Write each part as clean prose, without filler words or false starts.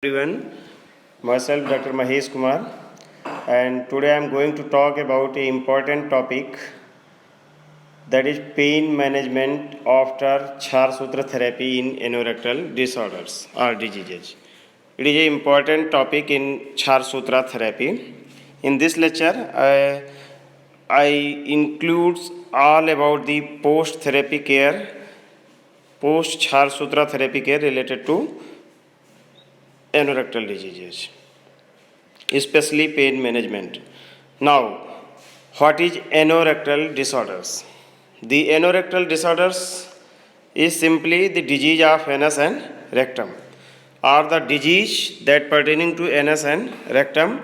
Everyone, myself Dr. Mahesh Kumar, and today I am going to talk about an important topic, that is pain management after Char Sutra therapy in anorectal disorders or diseases. It is an important topic in Char Sutra therapy. In this lecture, I includes all about the post therapy care, post Char Sutra therapy care related to anorectal diseases, especially pain management. Now, what is anorectal disorders? The anorectal disorders is simply the disease of anus and rectum, or the disease that pertaining to anus and rectum,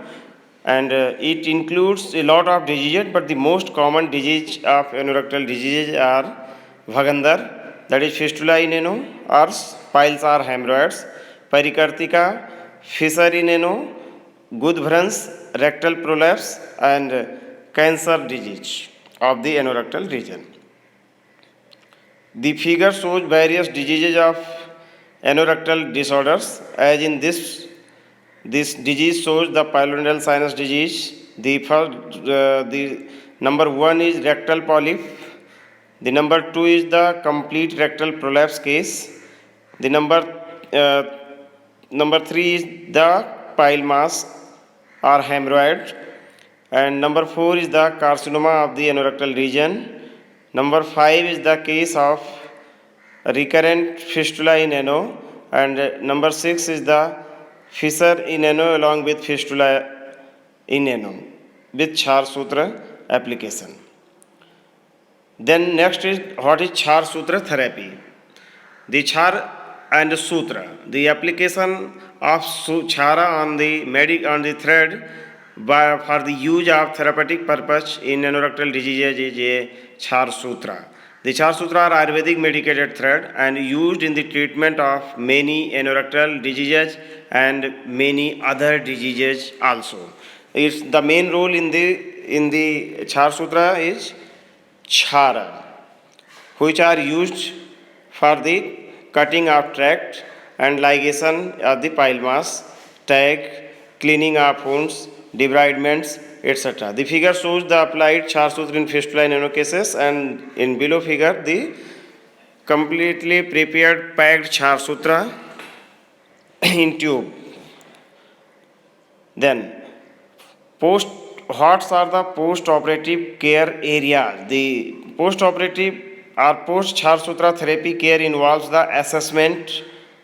and it includes a lot of diseases, but the most common disease of anorectal diseases are Vagandar, that is fistula in ano, or piles or hemorrhoids, pericardica, fissure in ano, Gudbran's rectal prolapse, and cancer disease of the anorectal region. The figure shows various diseases of anorectal disorders, as in this disease shows the pylorodial sinus disease. The number one is rectal polyp. The number two is the complete rectal prolapse case. The uh, number three is the pile mass or hemorrhoid, and number four is the carcinoma of the anorectal region. Number five is the case of recurrent fistula in ano, and number six is the fissure in ano along with fistula in ano with Char Sutra application. Then next is what is Char Sutra therapy. The Char and Sutra, the application of Chara on the thread for the use of therapeutic purpose in anorectal diseases is a Char Sutra. The Char Sutra are Ayurvedic medicated thread and used in the treatment of many anorectal diseases and many other diseases also. It's the main role in the Char Sutra is Chara, which are used for the cutting of tract and ligation of the pile mass, tag, cleaning of wounds, debridements, etc. The figure shows the applied Char Sutra in fistula and ano cases, and in below figure the completely prepared packed Char Sutra in tube. Then what are the post-operative care areas? The post-operative or post-Char Sutra therapy care involves the assessment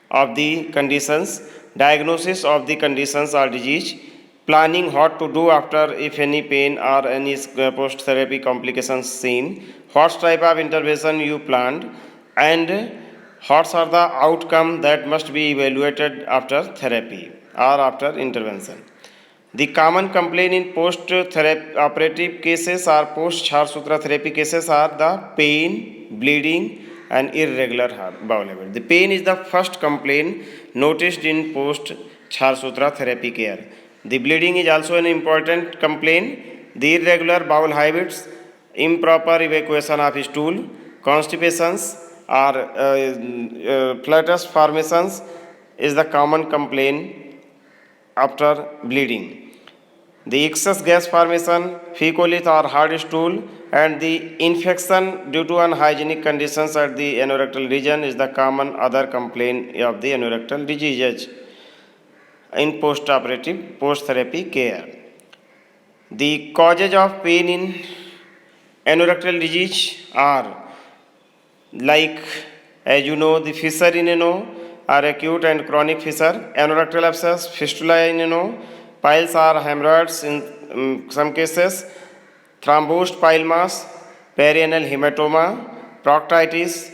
of the conditions, diagnosis of the conditions or disease, planning what to do after if any pain or any post-therapy complications seen, what type of intervention you planned, and what are the outcome that must be evaluated after therapy or after intervention. The common complaint in post-operative cases or post-Char Sutra therapy cases are the pain, bleeding, and irregular bowel habit. The pain is the first complaint noticed in post-Char Sutra therapy care. The bleeding is also an important complaint. The irregular bowel habits, improper evacuation of stool, constipations, or flatus formations is the common complaint after bleeding. The excess gas formation, fecalith or hard stool, and the infection due to unhygienic conditions at the anorectal region is the common other complaint of the anorectal diseases in post-operative, post-therapy care. The causes of pain in anorectal disease are, like, as you know, the fissure in ano are acute and chronic fissure, anorectal abscess, fistula in ano, piles or hemorrhoids in some cases, thrombosed pile mass, perianal hematoma, proctitis,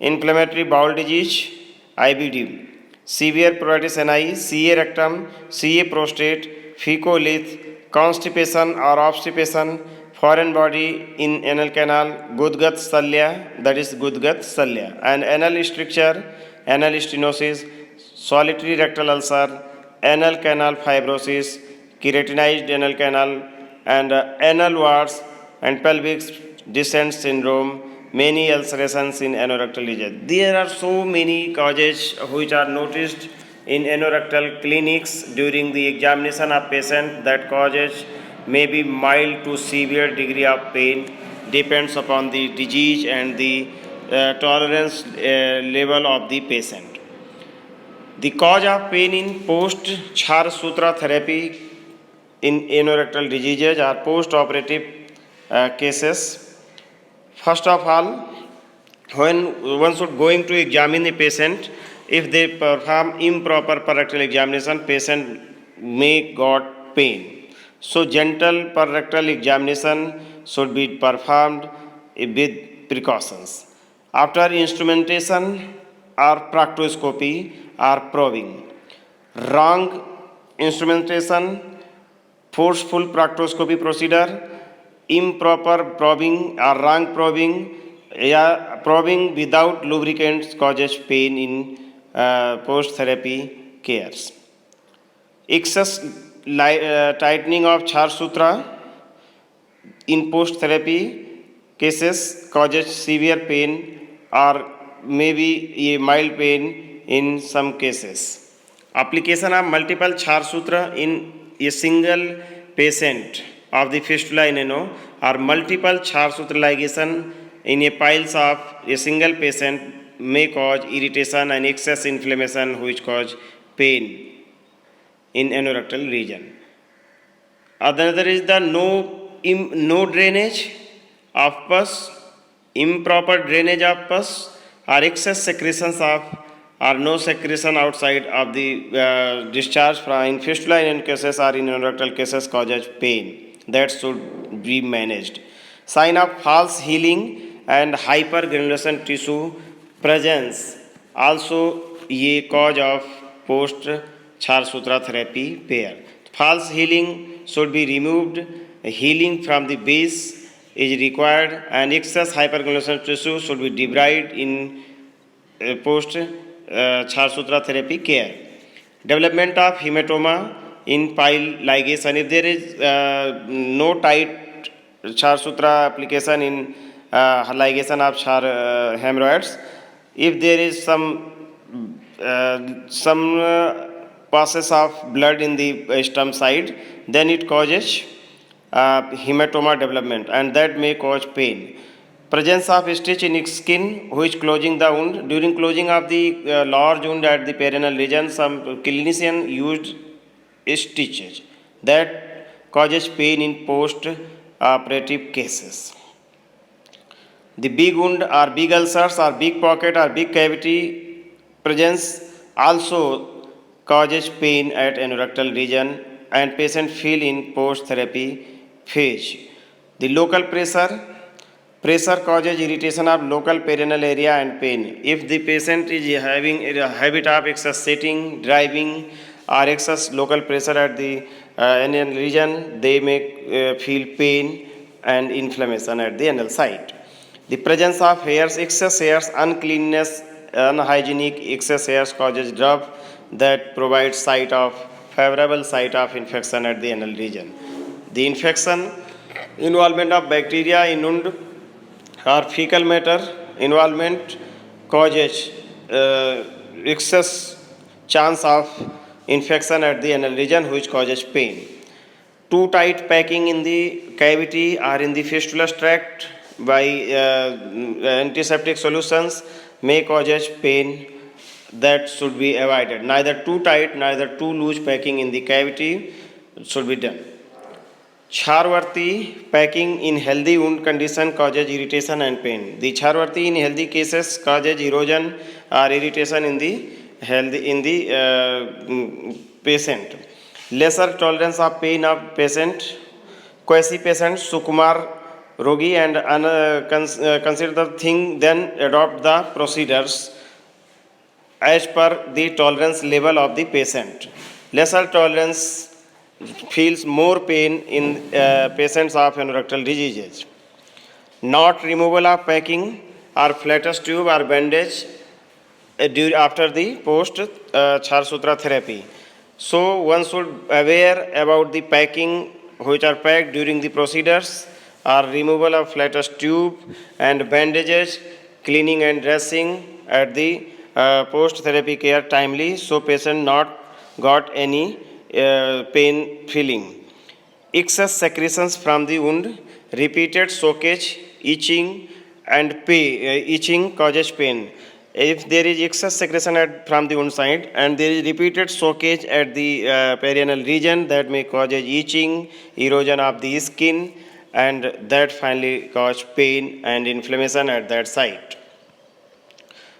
inflammatory bowel disease, IBD, severe pruritus ani, CA rectum, CA prostate, fecalith, constipation or obstipation, foreign body in anal canal, Gudgat Salya, that is Gudgat Salya, and anal stricture, anal stenosis, solitary rectal ulcer, anal canal fibrosis, keratinized anal canal, and anal warts and pelvic descent syndrome, many ulcerations in anorectal region. There are so many causes which are noticed in anorectal clinics during the examination of patient that causes may be mild to severe degree of pain depends upon the disease and the tolerance level of the patient. The cause of pain in post-Char Sutra therapy in anorectal diseases are post-operative cases. First of all, when one should going to examine the patient, if they perform improper rectal examination, patient may got pain. So gentle rectal examination should be performed with precautions. After instrumentation or proctoscopy or probing, wrong instrumentation, forceful proctoscopy procedure, improper probing or wrong probing, probing without lubricants causes pain in post-therapy cares. Excess tightening of Char Sutra in post-therapy cases causes severe pain or maybe a mild pain in some cases. Application of multiple Char Sutra in a single patient of the fistula in ano or multiple Char Sutra ligation in a piles of a single patient may cause irritation and excess inflammation which cause pain in anorectal region. Another is the no drainage of pus, improper drainage of pus, or excess secretions of or no secretion outside of the discharge from in fistula in cases or in anorectal cases causes pain. That should be managed. Sign of false healing and hypergranulation tissue presence also a cause of post Char Sutra therapy pair. False healing should be removed. Healing from the base is required and excess hypergranulation tissue should be debrided in post Char Sutra therapy care. Development of hematoma in pile ligation. If there is no tight Char Sutra application in ligation of Char hemorrhoids, if there is some passes of blood in the stem side, then it causes hematoma development and that may cause pain. Presence of stitch in skin which closing the wound. During closing of the large wound at the perineal region, some clinician used stitches that causes pain in post-operative cases. The big wound or big ulcers or big pocket or big cavity presence also causes pain at anorectal region and patient feel in post-therapy phase. The local pressure causes irritation of local perineal area and pain. If the patient is having a habit of excess sitting, driving, or excess local pressure at the anal region, they may feel pain and inflammation at the anal site. The presence of hairs, excess hairs, uncleanness, unhygienic excess hairs causes drop that provides favorable site of infection at the anal region. The infection, involvement of bacteria in wound or fecal matter involvement causes excess chance of infection at the anal region which causes pain. Too tight packing in the cavity or in the fistulous tract by antiseptic solutions may causes pain that should be avoided. Neither too tight, neither too loose packing in the cavity should be done. Charvati packing in healthy wound condition causes irritation and pain. The Charvati in healthy cases causes erosion or irritation in the patient. Lesser tolerance of pain of patient. Quasi patient Sukumar Rogi and consider the thing then adopt the procedures as per the tolerance level of the patient. Lesser tolerance feels more pain in patients of anorectal diseases. Not removal of packing or flatus tube or bandage after the post Char Sutra therapy. So one should aware about the packing which are packed during the procedures or removal of flatus tube and bandages, cleaning and dressing at the post therapy care timely, so patient not got any pain feeling. Excess secretions from the wound, repeated soakage, itching, and itching causes pain. If there is excess secretion from the wound side and there is repeated soakage at the perianal region, that may cause itching, erosion of the skin, and that finally cause pain and inflammation at that site.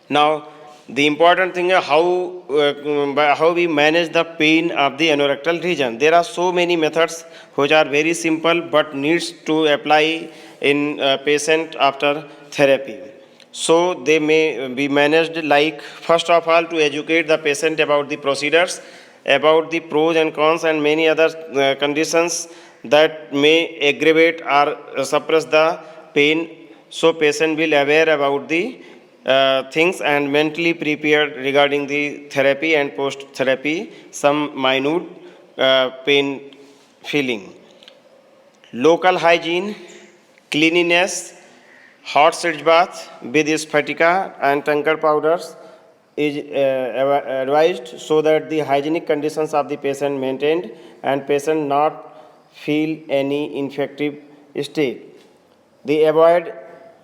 Now, the important thing is how we manage the pain of the anorectal region. There are so many methods which are very simple but needs to apply in patient after therapy. So they may be managed like, first of all, to educate the patient about the procedures, about the pros and cons and many other conditions that may aggravate or suppress the pain. So patient will aware about the things and mentally prepared regarding the therapy and post therapy, some minute pain feeling. Local hygiene, cleanliness, hot sedge bath with sphatica and Tankard powders is advised so that the hygienic conditions of the patient maintained and patient not feel any infective state. They avoid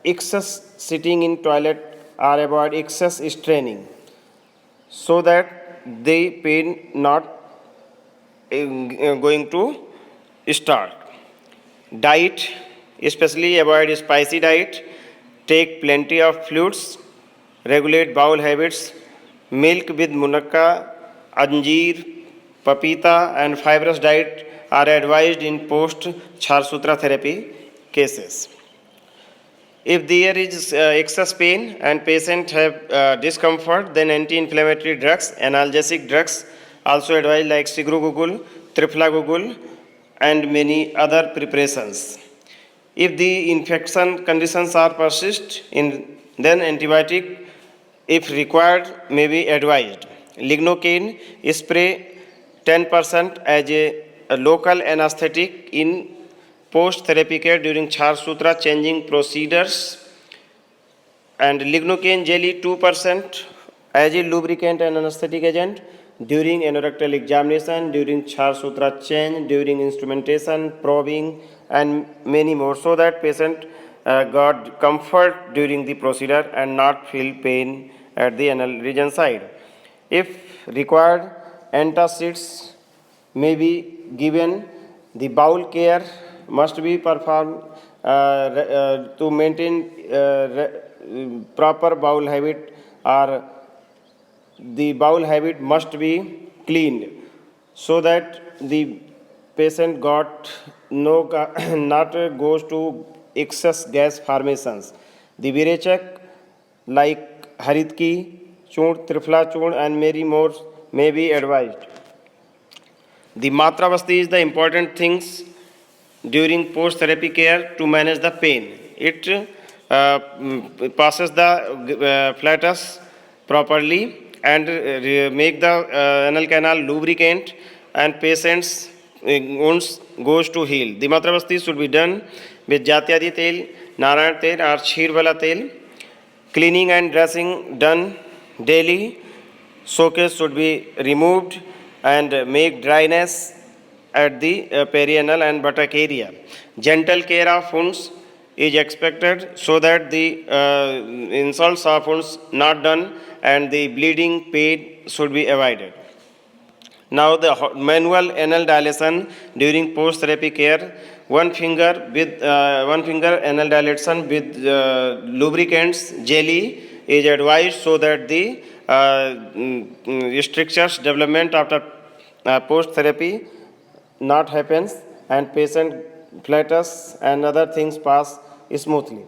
excess sitting in toilet or avoid excess straining so that the pain not going to start. Diet, especially avoid spicy diet, take plenty of fluids, regulate bowel habits, milk with munakka, anjeer, papita and fibrous diet are advised in post Charsutra therapy cases. If there is excess pain and patient have discomfort, then anti-inflammatory drugs, analgesic drugs, also advised like sigrugugul, triflagugul, and many other preparations. If the infection conditions are persist, then antibiotic, if required, may be advised. Lignocaine spray 10% as a local anesthetic in post-therapy care during Charsutra changing procedures, and lignocaine jelly 2% as a lubricant and anesthetic agent during anorectal examination, during Charsutra change, during instrumentation, probing, and many more, so that patient got comfort during the procedure and not feel pain at the anal region side. If required, antacids may be given. The bowel care must be performed to maintain proper bowel habit, or the bowel habit must be cleaned so that the patient got no not goes to excess gas formations. The Virechak like Haritki, Chund, Trifla Chund and many more may be advised. The Matravasti is the important things during post-therapy care to manage the pain. It passes the flatus properly and make the anal canal lubricant and patient's wounds goes to heal. The Matravasti should be done with Jatyadi tel, Narayan tel or Shirvala tel. Cleaning and dressing done daily. Soakage should be removed and make dryness at the perianal and buttock area. Gentle care of wounds is expected so that the insults of wounds not done and the bleeding pain should be avoided. Now the manual anal dilation during post-therapy care, one finger anal dilation with lubricants, jelly is advised so that the strictures development after post-therapy not happens and patient flatus and other things pass smoothly.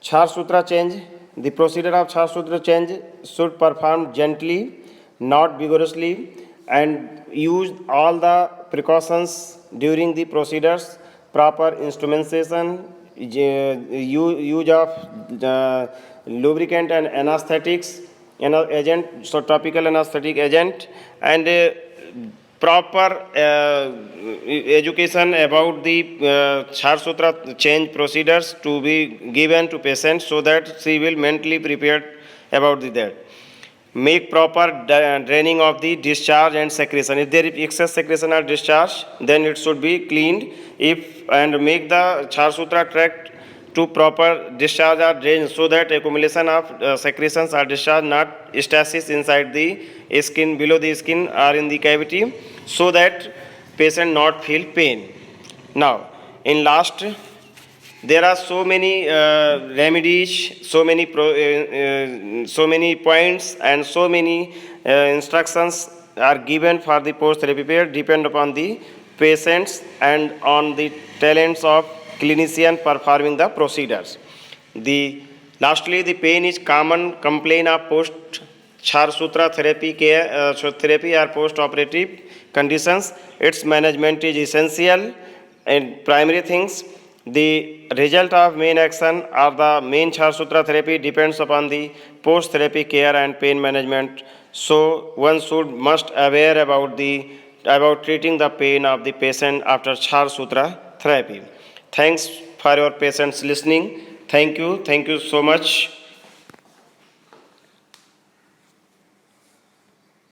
Charsutra change, the procedure of Charsutra change should perform gently, not vigorously, and use all the precautions during the procedures, proper instrumentation, use of lubricant and anesthetics, agent, so topical anesthetic agent, and proper education about the Charsutra change procedures to be given to patients so that she will mentally prepared about that. make proper draining of the discharge and secretion. If there is excess secretion or discharge, then it should be cleaned. If and make the Char Sutra tract to proper discharge or drain, so that accumulation of secretions or discharge not stasis inside the skin, below the skin or in the cavity, so that patient not feel pain. Now, in last, there are so many remedies, so many points, and so many instructions are given for the post therapy period, depend upon the patients and on the talents of clinician performing the procedures. The lastly, the pain is common complaint of post Char Sutra therapy care, therapy or post operative conditions. Its management is essential and primary things. The result of main action or the main Char Sutra therapy depends upon the post therapy care and pain management. So one should must aware about treating the pain of the patient after Char Sutra therapy. Thanks for your patience listening. Thank you so much.